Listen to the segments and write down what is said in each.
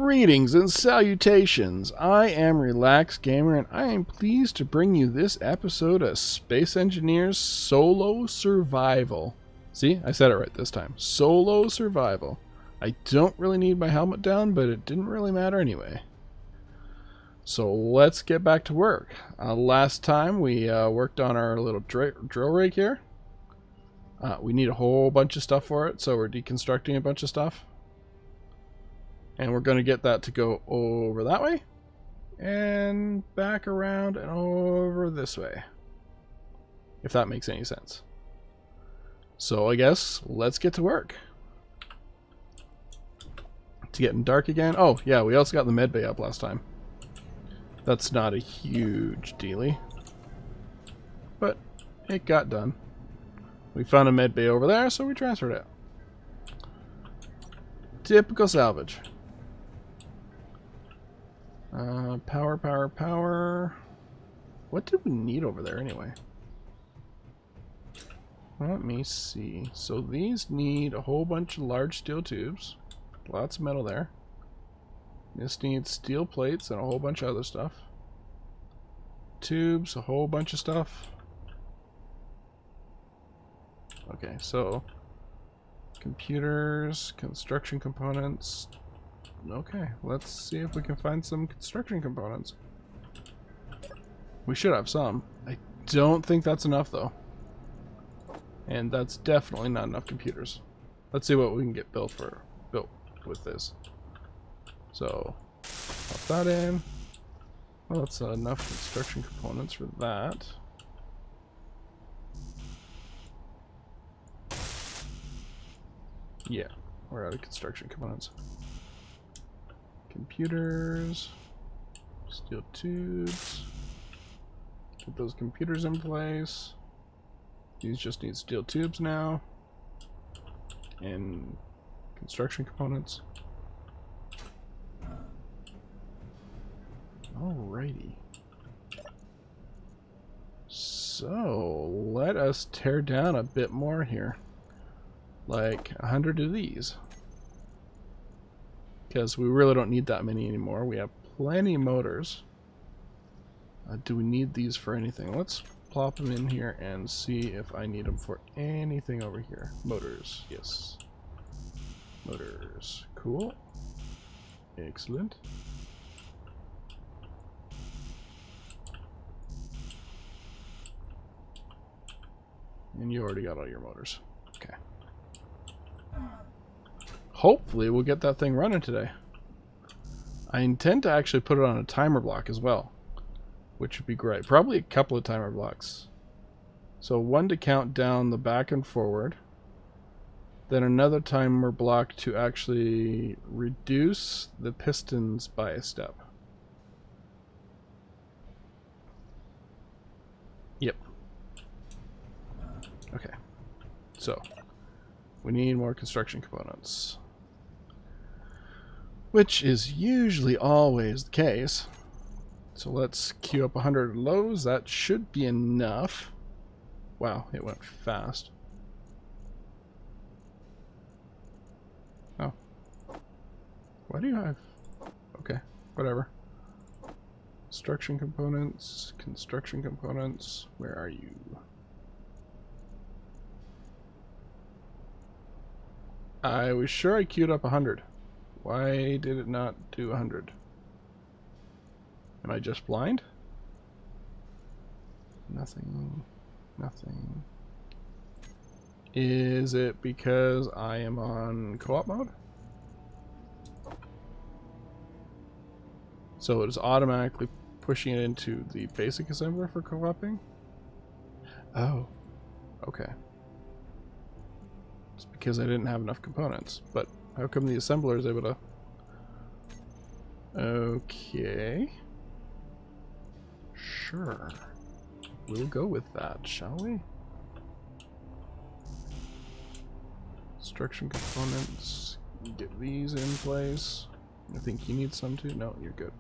Greetings and salutations. I am Relax Gamer, and I am pleased to bring you this episode of Space Engineers Solo Survival. See, I said it right this time. Solo Survival. I don't really need my helmet down, but it didn't really matter anyway. So let's get back to work. Last time we worked on our little drill rig here. We need a whole bunch of stuff for it, so we're deconstructing a bunch of stuff. And we're going to get that to go over that way. And back around and over this way. If that makes any sense. So I guess let's get to work. It's getting dark again. Oh, yeah, we also got the med bay up last time. That's not a huge dealie. But it got done. We found a med bay over there, so we transferred it. Typical salvage. Power. What did we need over there anyway? Let me see. So these need a whole bunch of large steel tubes. Lots of metal there. This needs steel plates and a whole bunch of other stuff. Tubes, a whole bunch of stuff. Okay, so computers, construction components. Okay, let's see if we can find some construction components. We should have some. I don't think that's enough though. And that's definitely not enough computers. Let's see what we can get built with this. So, pop that in. Well, that's enough construction components for that. Yeah, we're out of construction components. Computers, steel tubes, get those computers in place. These just need steel tubes now, and construction components. Alrighty. So, let us tear down a bit more here. Like 100 of these. Because we really don't need that many anymore. We have plenty of motors. Do we need these for anything? Let's plop them in here and see if I need them for anything over here. Motors, yes. Motors, cool. Excellent. And you already got all your motors. Okay. Hopefully we'll get that thing running today. I intend to actually put it on a timer block as well, which would be great. Probably a couple of timer blocks. So one to count down the back and forward, then another timer block to actually reduce the pistons by a step. Yep. Okay. So we need more construction components. Which is usually always the case. So let's queue up 100 lows. That should be enough. Wow, it went fast. Oh. Why do you have... Okay, whatever. Construction components. Where are you? I was sure I queued up 100. Why did it not do 100? Am I just blind? Nothing. Is it because I am on co-op mode? So it is automatically pushing it into the basic assembler for co-oping? Oh, okay. It's because I didn't have enough components, but how come the assembler is able to... Okay. Sure. We'll go with that, shall we? Construction components. Get these in place. I think you need some too. No, you're good.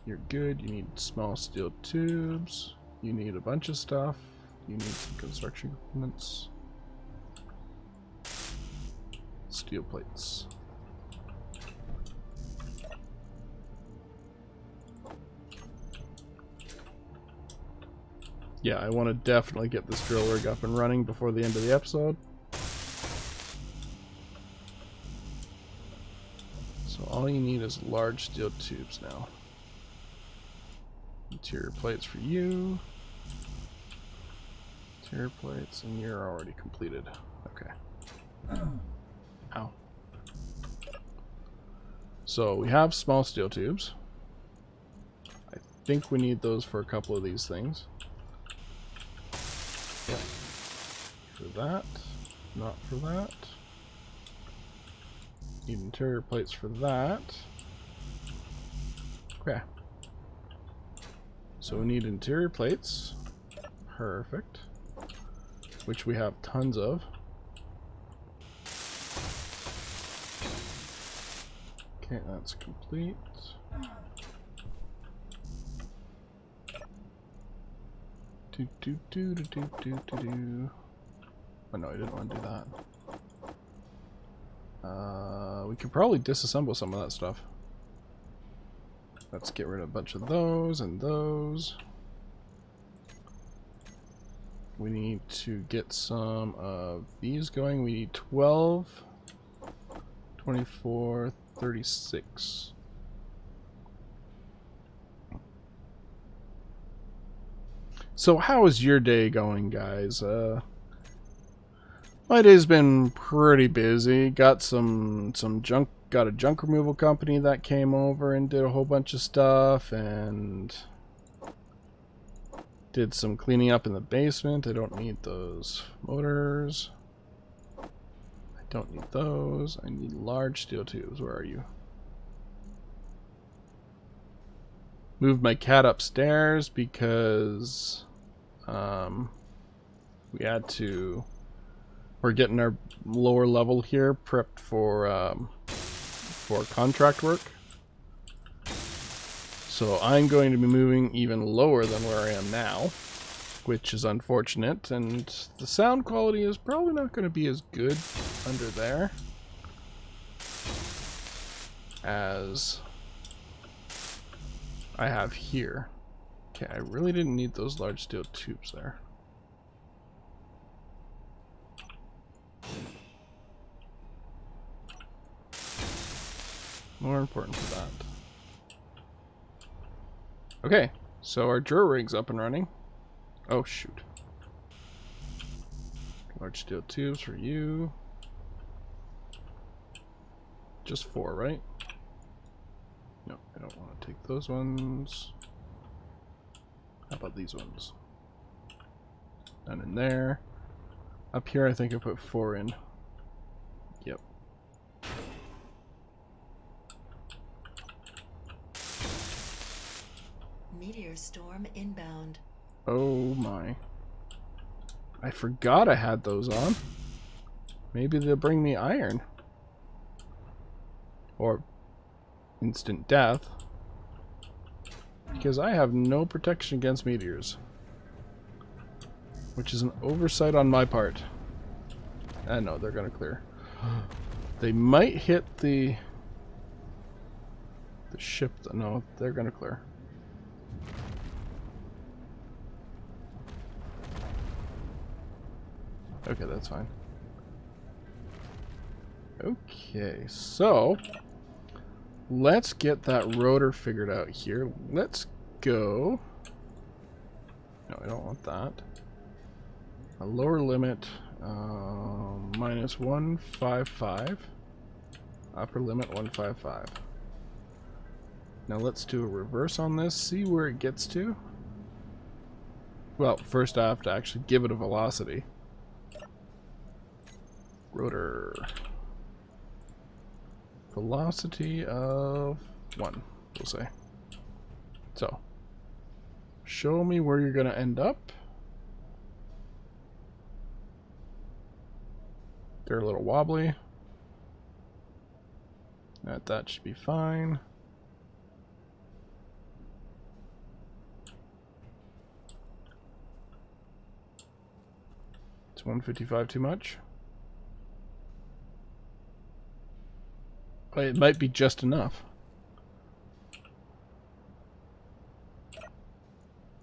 You're good. You need small steel tubes. You need a bunch of stuff. You need some construction components. Steel plates. Yeah, I want to definitely get this drill rig up and running before the end of the episode. So all you need is large steel tubes now. Interior plates for you. Interior plates, and you're already completed. Okay. Ow. So we have small steel tubes. I think we need those for a couple of these things. Yep. For that. Not for that. Need interior plates for that. Okay. So we need interior plates. Perfect. Which we have tons of. Okay, that's complete. Oh no, I didn't want to do that. We could probably disassemble some of that stuff. Let's get rid of a bunch of those and those. We need to get some of these going. We need 12, 24, 36. So how is your day going, guys? My day's been pretty busy. Got some junk. Got a junk removal company that came over and did a whole bunch of stuff, and did some cleaning up in the basement. I don't need those motors. I don't need those. I need large steel tubes. Where are you? Moved my cat upstairs because we had to. We're getting our lower level here prepped for contract work. So I'm going to be moving even lower than where I am now, which is unfortunate, and the sound quality is probably not going to be as good under there as I have here. Okay, I really didn't need those large steel tubes there. More important for that. Okay, so our drill rig's up and running. Oh shoot. Large steel tubes for you. Just 4, right? No, I don't want to take those ones. How about these ones? None in there. Up here I think I put 4 in. Yep. Meteor storm inbound. Oh my. I forgot I had those on. Maybe they'll bring me iron. Or instant death. Because I have no protection against meteors. Which is an oversight on my part. No, they're gonna clear. They might hit the ship. No, they're gonna clear. Okay, that's fine. Okay, so let's get that rotor figured out here. Let's go. No, I don't want that. A lower limit, minus 155. Upper limit 155. Now let's do a reverse on this, see where it gets to. Well, first I have to actually give it a velocity. Rotor. Velocity of 1, we'll say. So, show me where you're going to end up. They're a little wobbly. That should be fine. It's 155 too much. It might be just enough.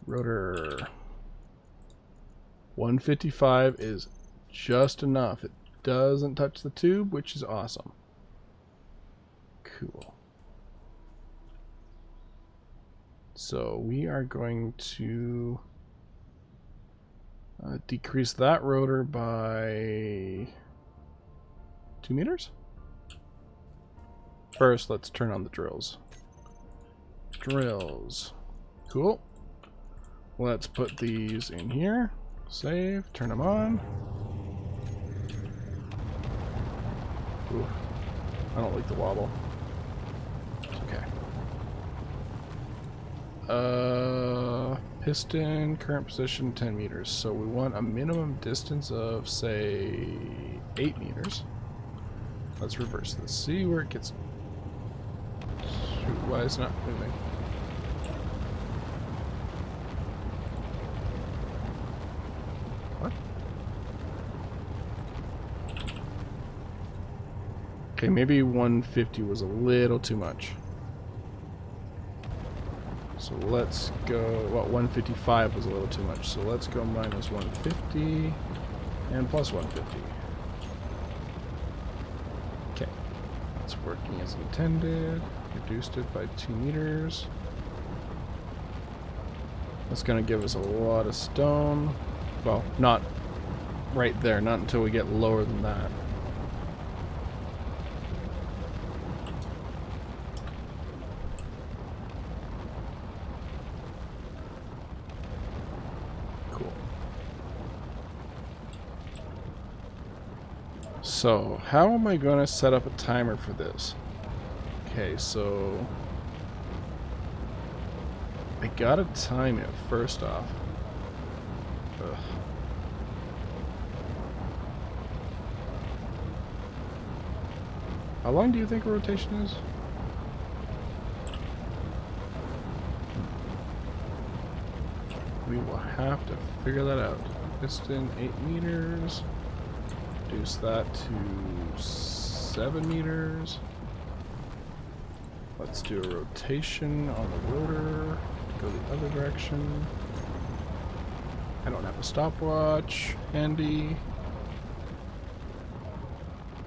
Rotor. 155 is just enough. It doesn't touch the tube, which is awesome. Cool. So we are going to decrease that rotor by 2 meters. First, let's turn on the drills. Drills. Cool. Let's put these in here. Save. Turn them on. Ooh, I don't like the wobble. It's okay. Piston, current position 10 meters. So we want a minimum distance of, say, 8 meters. Let's reverse this. See where it gets... Shoot, why is it not moving? What? Okay, maybe 150 was a little too much. So let's go... Well, 155 was a little too much. So let's go minus 150 and plus 150. Okay. It's working as intended. Reduced it by 2 meters. That's going to give us a lot of stone. Well, not right there. Not until we get lower than that. Cool. So, how am I going to set up a timer for this? Okay, so I gotta time it first off. Ugh. How long do you think a rotation is? We will have to figure that out. Piston 8 meters. Reduce that to 7 meters. Let's do a rotation on the rotor. Go the other direction. I don't have a stopwatch handy.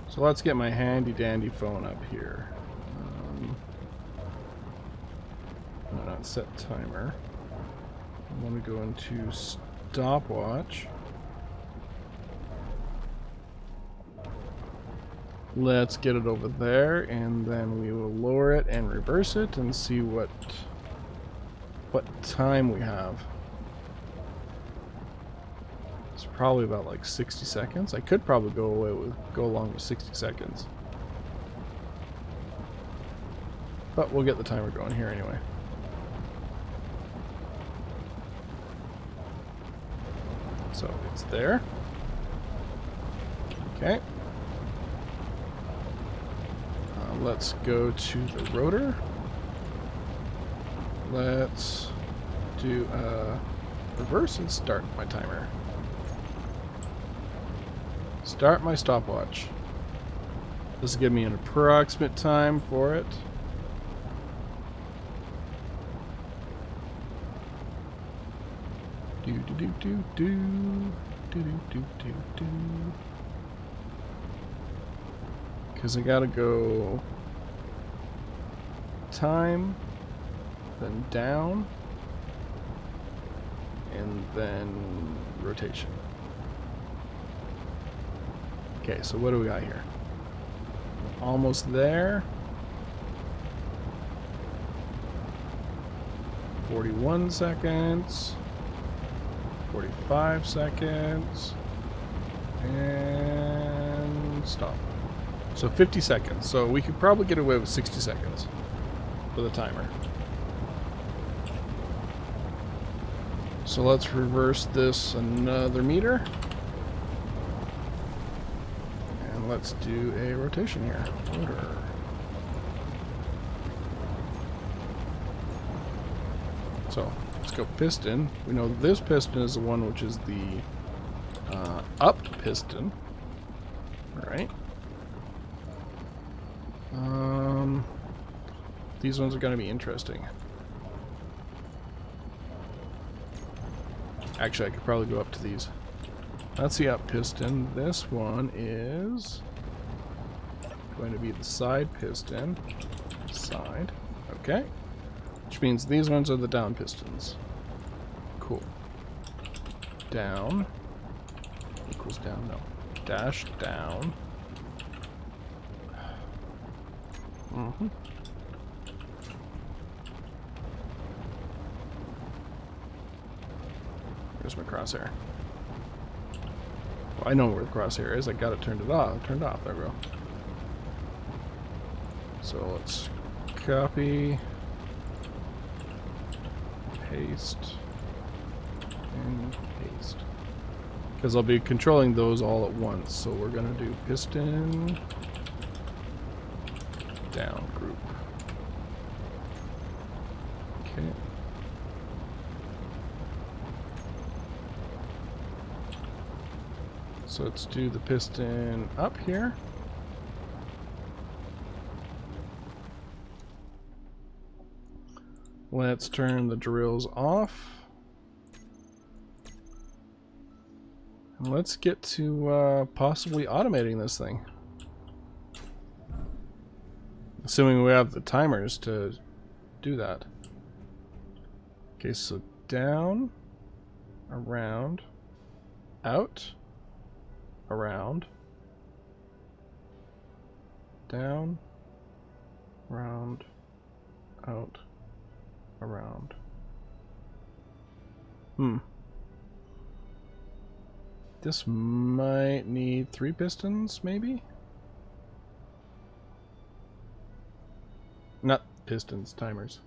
So let's get my handy dandy phone up here. No, not set timer. I want to go into stopwatch. Let's get it over there, and then we will lower it and reverse it and see what time we have. It's probably about like 60 seconds. I could probably go along with 60 seconds. But we'll get the timer going here anyway. So it's there. Okay. Let's go to the rotor. Let's do a reverse and start my timer. Start my stopwatch. This will give me an approximate time for it. Do do do do do do do do do do. Because I gotta go time, then down, and then rotation. Okay, so what do we got here? Almost there. 41 seconds. 45 seconds. And stop. So 50 seconds. So we could probably get away with 60 seconds for the timer. So let's reverse this another meter. And let's do a rotation here. Rotor. So let's go piston. We know this piston is the one which is the up piston. Alright. These ones are going to be interesting. Actually, I could probably go up to these. That's the up piston. This one is going to be the side piston. Side. Okay. Which means these ones are the down pistons. Cool. Down. Equals down. No. Dash down. Mm-hmm. There's my crosshair. Well, I know where the crosshair is. I got it turned off. There we go. So let's copy, paste, and paste. Because I'll be controlling those all at once. So we're going to do piston down group. Okay. So let's do the piston up here. Let's turn the drills off. And let's get to possibly automating this thing. Assuming we have the timers to do that. Okay, so down, around, out, around, down, around, out, around. This might need 3 pistons, maybe? Not pistons, timers.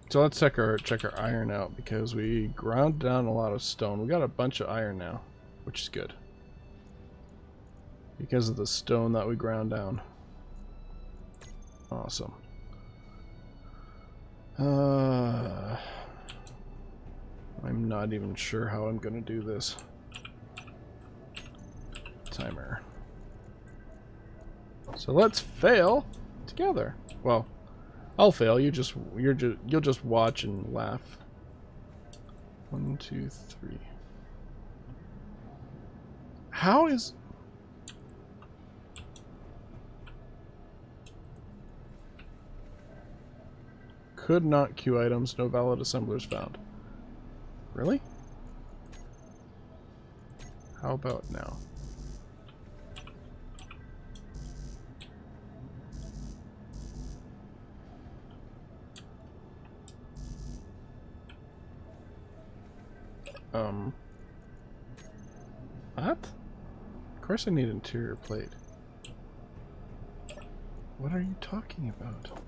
So let's check our iron out, because we ground down a lot of stone. We got a bunch of iron now, which is good. Because of the stone that we ground down. Awesome. I'm not even sure how I'm gonna do this. Timer. So let's fail together. Well, I'll fail. You'll just watch and laugh. 1, 2, 3. How is... Could not queue items. No valid assemblers found. Really? How about now? What? Of course I need an interior plate. What are you talking about?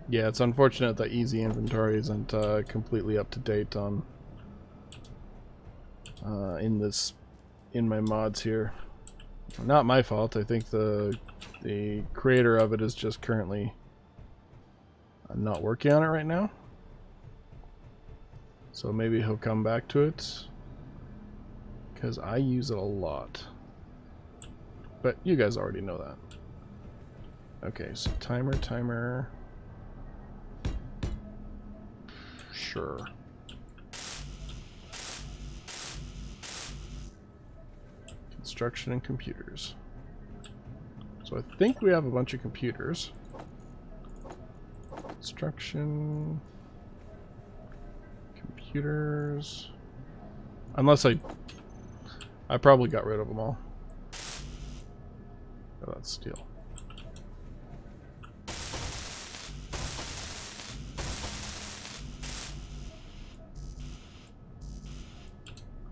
Yeah, it's unfortunate that easy inventory isn't completely up to date on in my mods here. Not my fault. I think the creator of it is just currently not working on it right now. So maybe he'll come back to it, because I use it a lot. But you guys already know that. Okay, so timer. Sure. Construction and computers. So I think we have a bunch of computers. Construction. Computers. Unless I probably got rid of them all. Oh, that's steel.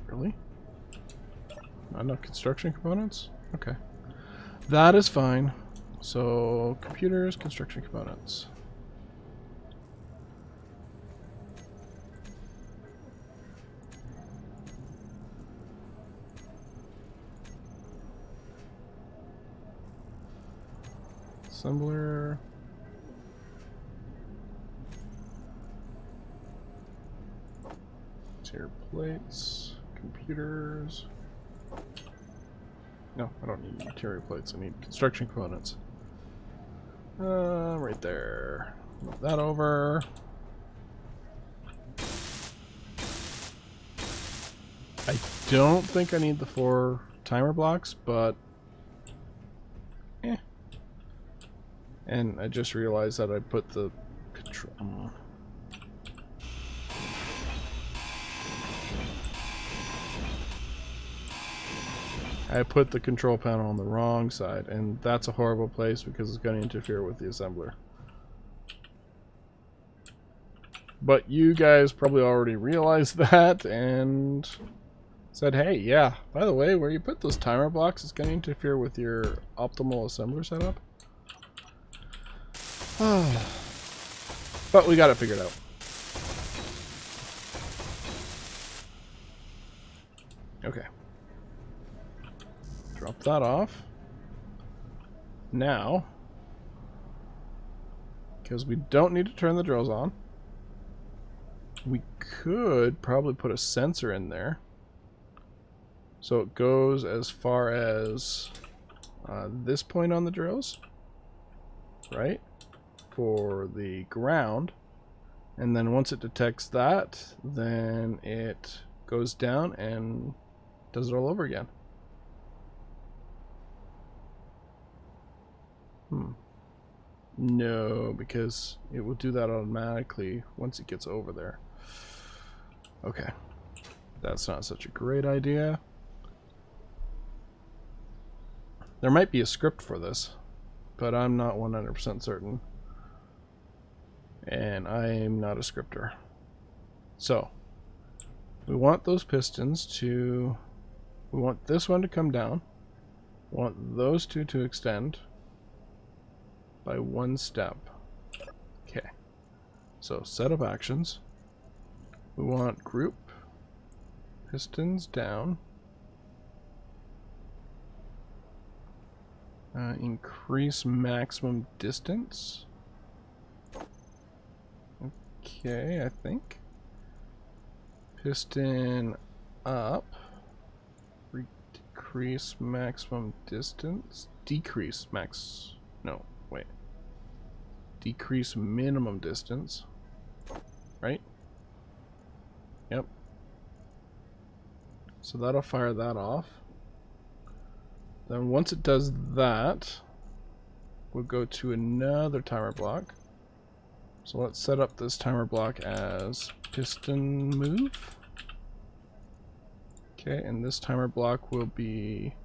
Really? Not enough construction components? Okay. That is fine. So, computers, construction components. Assembler. Tier plates. Computers. No, I don't need material plates. I need construction components. Right there. Move that over. I don't think I need the 4 timer blocks, but and I just realized that I put the control. I put the control panel on the wrong side, and that's a horrible place because it's going to interfere with the assembler. But you guys probably already realized that and said, hey, yeah, by the way, where you put those timer blocks is going to interfere with your optimal assembler setup. But we got it figured out. Okay. Drop that off. Now, because we don't need to turn the drills on, we could probably put a sensor in there. So it goes as far as this point on the drills, right? For the ground. And then once it detects that, then it goes down and does it all over again. No, because it will do that automatically once it gets over there. Okay. That's not such a great idea. There might be a script for this, but I'm not 100% certain. And I'm not a scripter. So, we want those pistons to... We want this one to come down. We want those two to extend by 1 step. Okay. So, setup actions. We want group pistons down. Increase maximum distance. Okay, I think. Piston up. Decrease maximum distance. Decrease max. No, wait. Decrease minimum distance. Right? Yep. So that'll fire that off. Then once it does that, we'll go to another timer block. So let's set up this timer block as piston move. Okay, and this timer block will be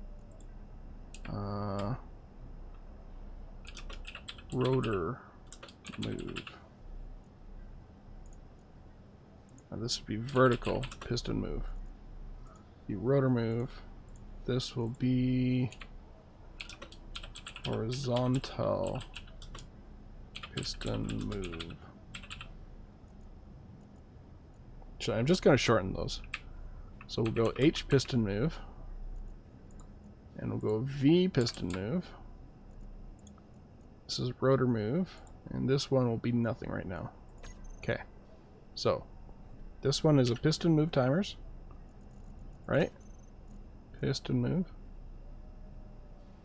rotor move. Now this would be vertical piston move. The rotor move. This will be horizontal piston move. So I'm just going to shorten those. So we'll go H piston move. And we'll go V piston move. This is rotor move. And this one will be nothing right now. Okay. So this one is a piston move timers. Right? Piston move.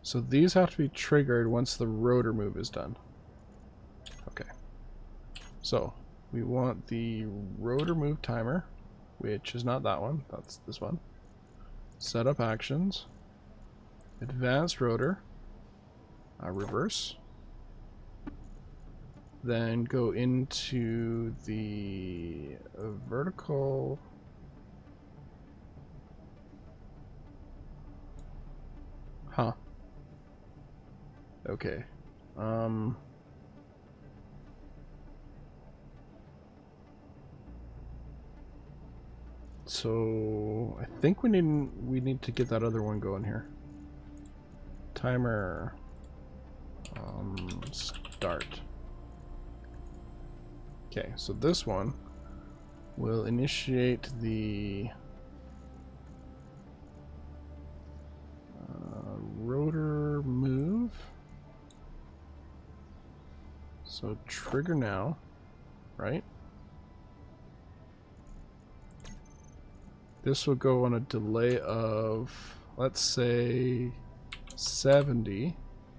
So these have to be triggered once the rotor move is done. Okay. So we want the rotor move timer, which is not that one, that's this one. Setup actions. Advanced rotor. Reverse. Then go into the vertical. Huh. Okay. So I think we need to get that other one going here. Timer start. Okay, so this one will initiate the rotor move. So trigger now, right? This will go on a delay of, let's say, 70.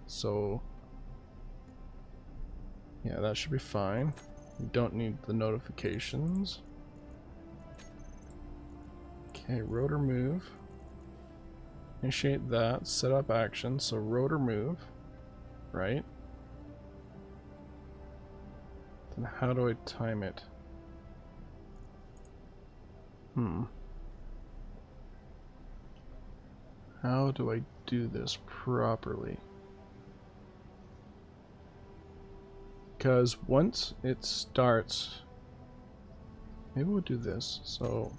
So yeah, that should be fine. We don't need the notifications. Okay, rotor move. Initiate that. Set up action. So rotor move. Right? Then how do I time it? How do I do this properly? Because once it starts, maybe we'll do this. So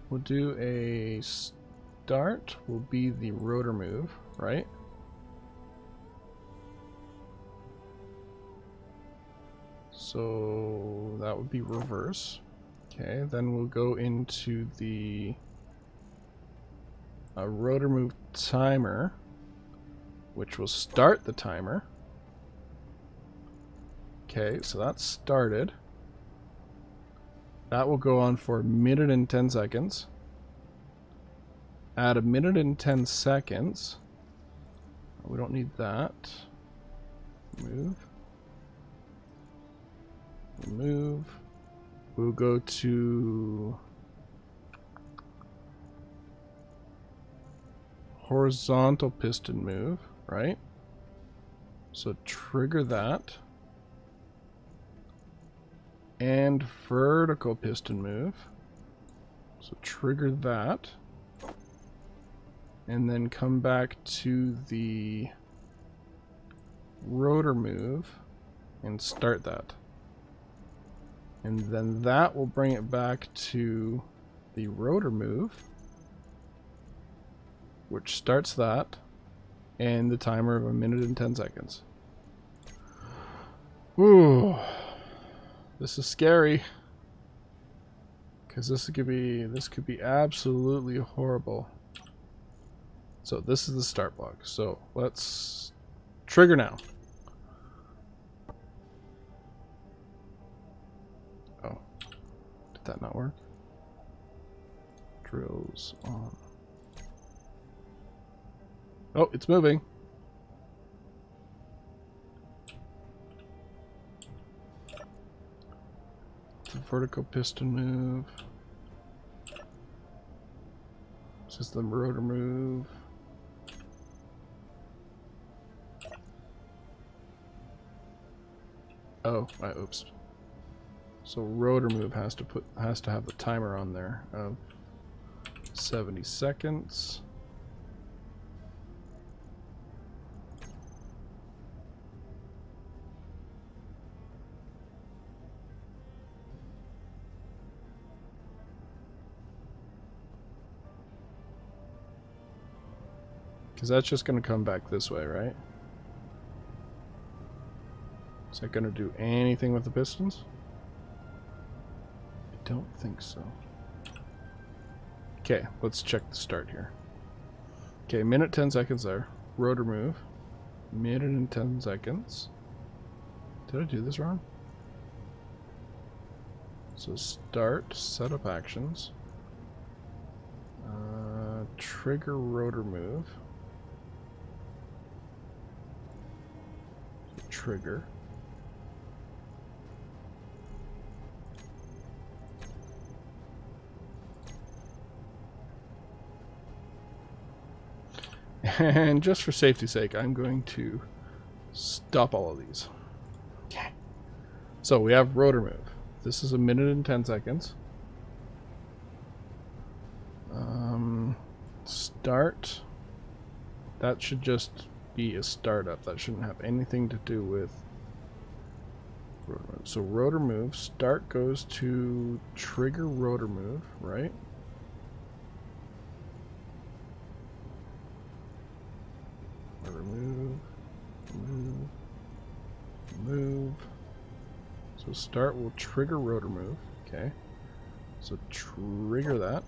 we'll do a start will be the rotor move, right? So that would be reverse. Okay, then we'll go into the rotor move timer, which will start the timer. Okay, so that's started. That will go on for 1 minute and 10 seconds. At 1 minute and 10 seconds, we don't need that. Move. Move. We'll go to horizontal piston move, right? So trigger that. And vertical piston move. So trigger that. And then come back to the rotor move and start that. And then that will bring it back to the rotor move, which starts that, and the timer of 1 minute and 10 seconds. Ooh, this is scary, because this could be absolutely horrible. So this is the start block. So let's trigger now. Oh, did that not work? Drills on. Oh, it's moving. The vertical piston move. This is the rotor move. Oh, oops. So rotor move has to have the timer on there of 70 seconds. Because that's just going to come back this way, right? Is that going to do anything with the pistons? I don't think so. Okay, let's check the start here. Okay, 1 minute 10 seconds there. Rotor move. 1 minute and 10 seconds. Did I do this wrong? So start, setup actions. Trigger rotor move. Trigger. And just for safety's sake, I'm going to stop all of these. Okay. So we have rotor move. This is 1 minute and 10 seconds. Start. That should just be a startup. That shouldn't have anything to do with rotor move. So rotor move. Start goes to trigger rotor move, right? Rotor move. Move. Move. So start will trigger rotor move. Okay. So trigger that.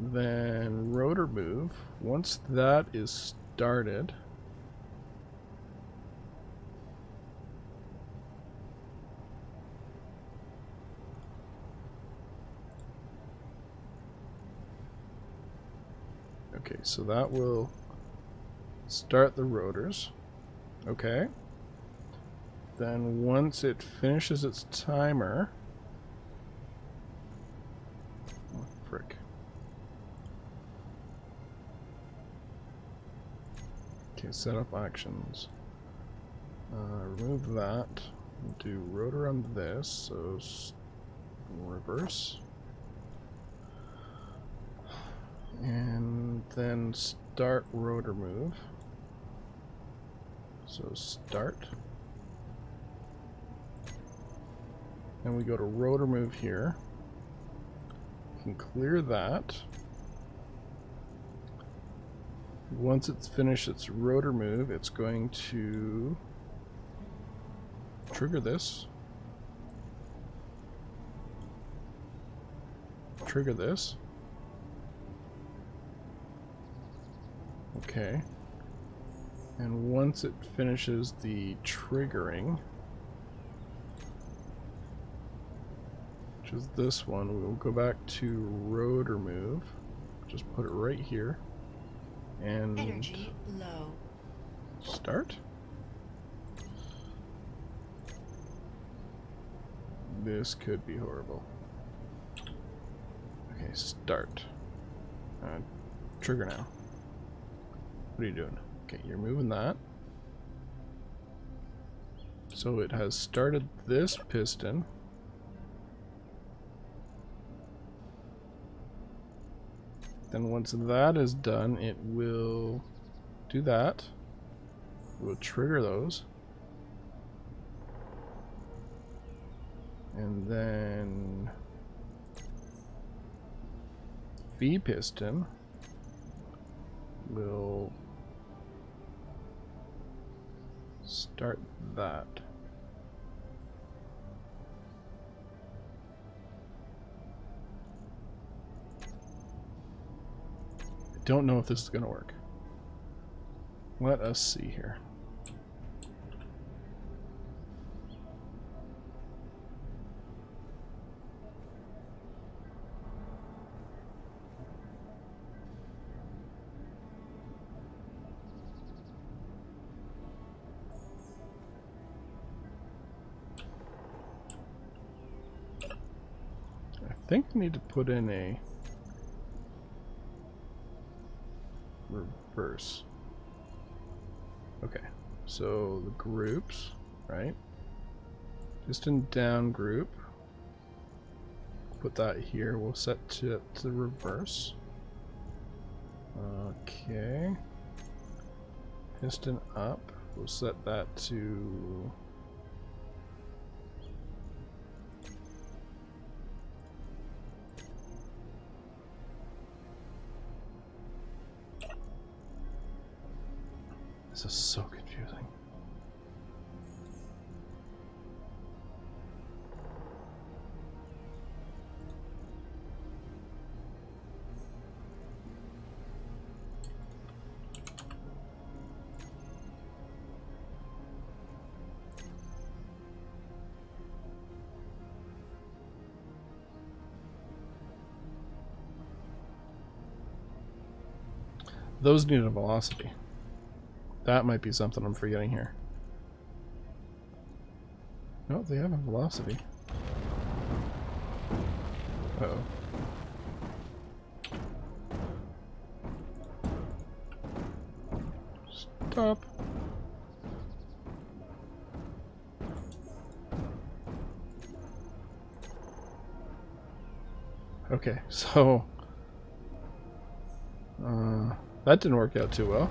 Then rotor move. Once that is started, okay, so that will start the rotors. Okay. Then once it finishes its timer, Frick. Okay, set up actions. Remove that. Do rotor on this, so reverse. And then start rotor move. So start. And we go to rotor move here. We can clear that. Once it's finished its rotor move, it's going to trigger this. Trigger this. Okay. And once it finishes the triggering, which is this one, we will go back to rotor move. Just put it right here. And Energy low. start. This could be horrible. Okay, start. Trigger now. What are you doing? Okay, you're moving that. So it has started this piston. Then once that is done, it will do that. It will trigger those. And then V piston will start that. I don't know if this is going to work. Let us see here. I think I need to put in a reverse. Okay, so the groups, right? Piston down group. Put that here. We'll set it to reverse. Okay. Piston up. We'll set that to this is so confusing. Those need a velocity. That might be something I'm forgetting here. No, they have a velocity. Uh-oh. Stop. Okay, so that didn't work out too well.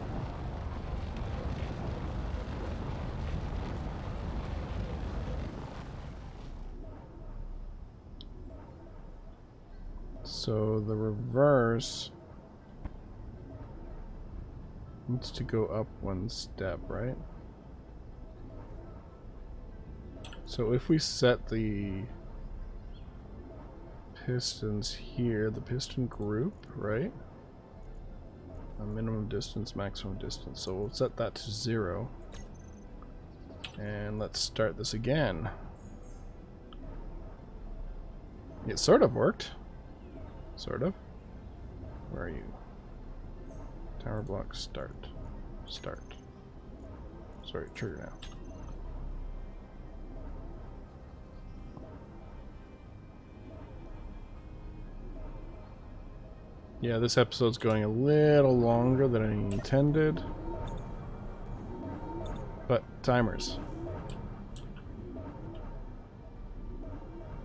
So the reverse needs to go up one step, right? So if we set the pistons here, the piston group, right? A minimum distance, maximum distance. So we'll set that to 0. And let's start this again. It sort of worked. Sort of. Where are you? Tower block start. Start. Sorry, trigger now. Yeah, this episode's going a little longer than I intended. But timers.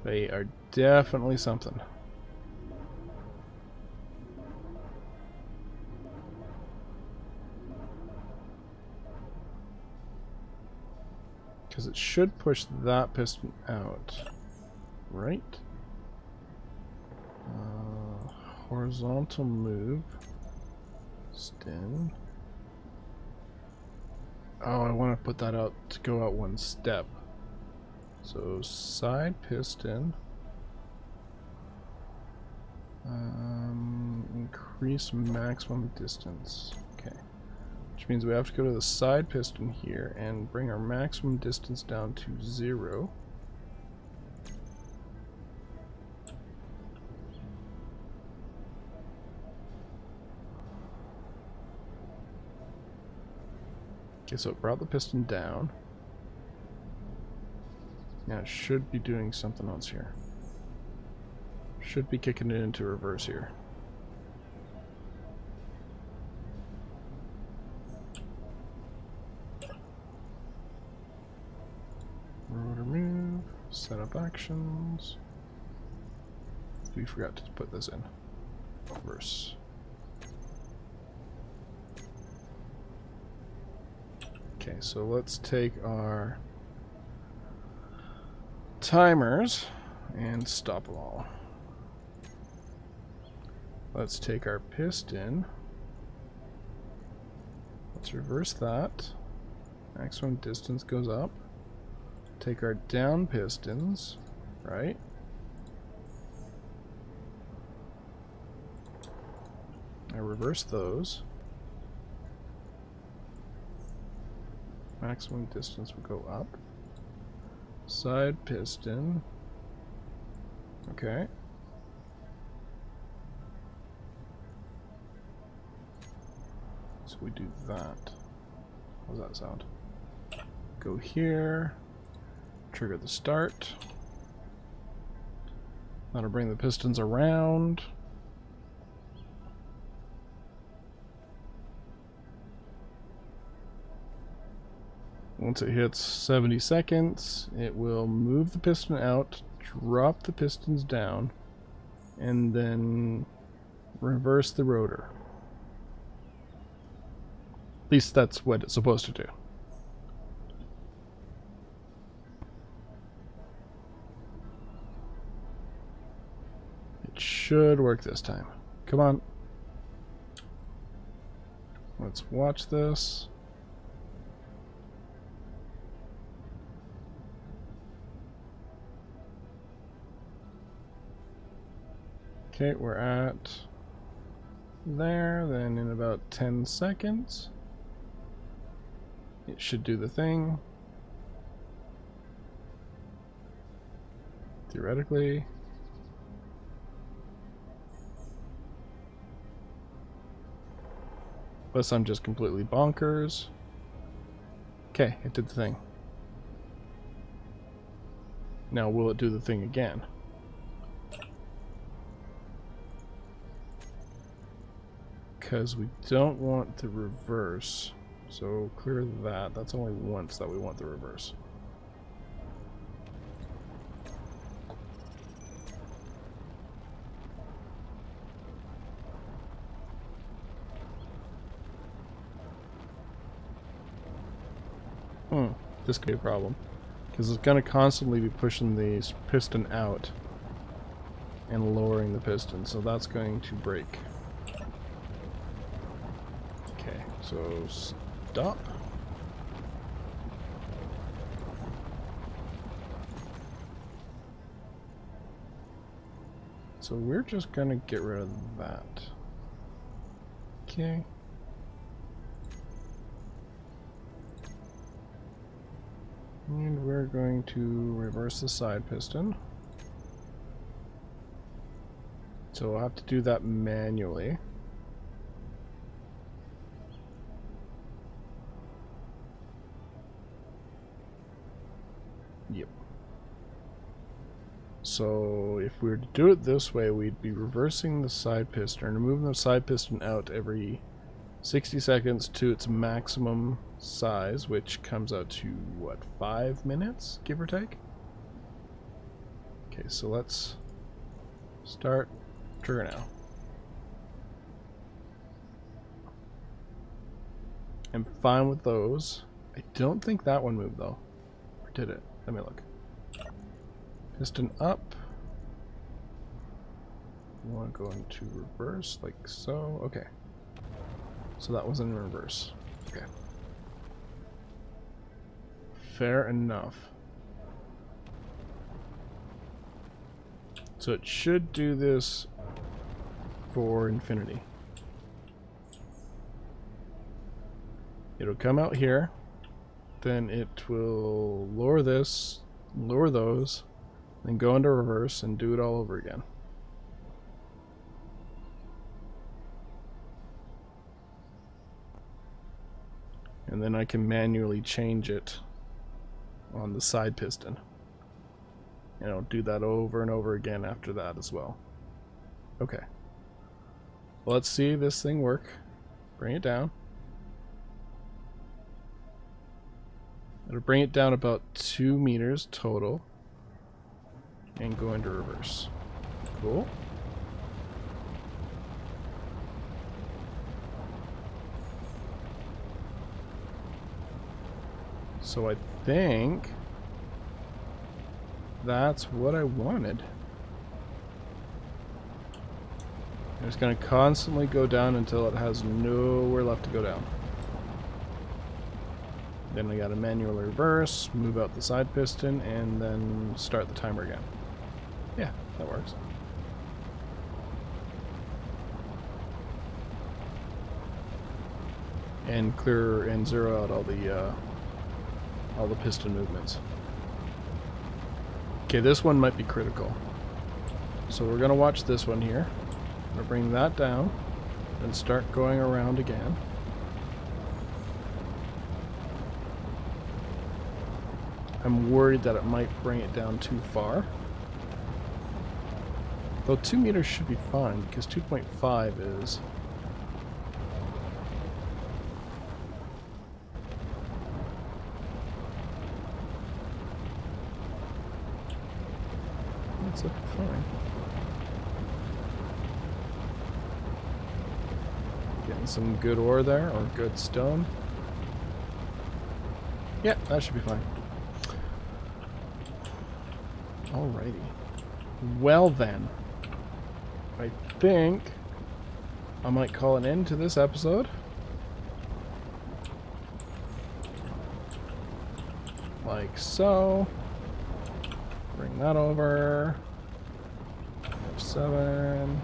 They are definitely something. Because it should push that piston out. Right? Horizontal move. Stem. Oh, I want to put that out to go out one step. So side piston. Increase maximum distance. Okay. Which means we have to go to the side piston here and bring our maximum distance down to 0. Okay, so it brought the piston down. Now it should be doing something else here. Should be kicking it into reverse here. Rotor move, set up actions. We forgot to put this in. Reverse. Okay, so let's take our timers and stop them all. Let's take our piston. Let's reverse that. Maximum distance goes up. Take our down pistons, right? I reverse those. Maximum distance will go up. Side piston. Okay. So we do that. How does that sound? Go here. Trigger the start. That'll bring the pistons around. Once it hits 70 seconds, it will move the piston out, drop the pistons down, and then reverse the rotor. At least that's what it's supposed to do. It should work this time. Come on. Let's watch this. Okay, we're at there, then in about 10 seconds it should do the thing. Theoretically. Unless I'm just completely bonkers. Okay, it did the thing. Now will it do the thing again? Because we don't want the reverse. So clear that. That's only once that we want the reverse. This could be a problem. Because it's going to constantly be pushing the piston out and lowering the piston. So that's going to break. Okay, so stop. So we're just going to get rid of that. Okay. And we're going to reverse the side piston. So we'll have to do that manually. Yep. So if we were to do it this way, we'd be reversing the side piston and moving the side piston out every 60 seconds to its maximum size, which comes out to, what, 5 minutes, give or take? Okay, so let's start trigger now. I'm fine with those. I don't think that one moved though. Or did it? Let me look. Piston up. You want to go into reverse like so. Okay. So that was in reverse. Okay. Fair enough. So it should do this for infinity. It'll come out here, then it will lower this, lower those, then go into reverse and do it all over again. And then I can manually change it on the side piston. And I'll do that over and over again after that as well. Okay. Well, let's see this thing work. Bring it down. It'll bring it down about 2 meters total and go into reverse. Cool. So I think that's what I wanted. I'm just going to constantly go down until it has nowhere left to go down. Then we got to manually reverse, move out the side piston, and then start the timer again. Yeah, that works. And clear and zero out all the piston movements. Okay, this one might be critical. So we're gonna watch this one here. I'm gonna bring that down and start going around again. I'm worried that it might bring it down too far. Though 2 meters should be fine, because 2.5 is... That's looking fine. Getting some good ore there, or good stone. Yeah, that should be fine. Alrighty. Well then, I think I might call an end to this episode. Like so. Bring that over. F7.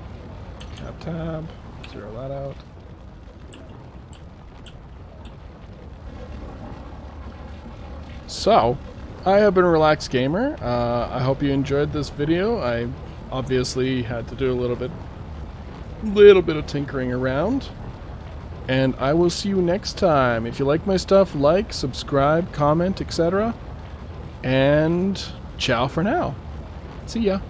Tab. Zero that out. So, I have been a Relaxed Gamer. I hope you enjoyed this video. I obviously had to do a little bit of tinkering around. And I will see you next time. If you like my stuff, like, subscribe, comment, etc. And ciao for now. See ya.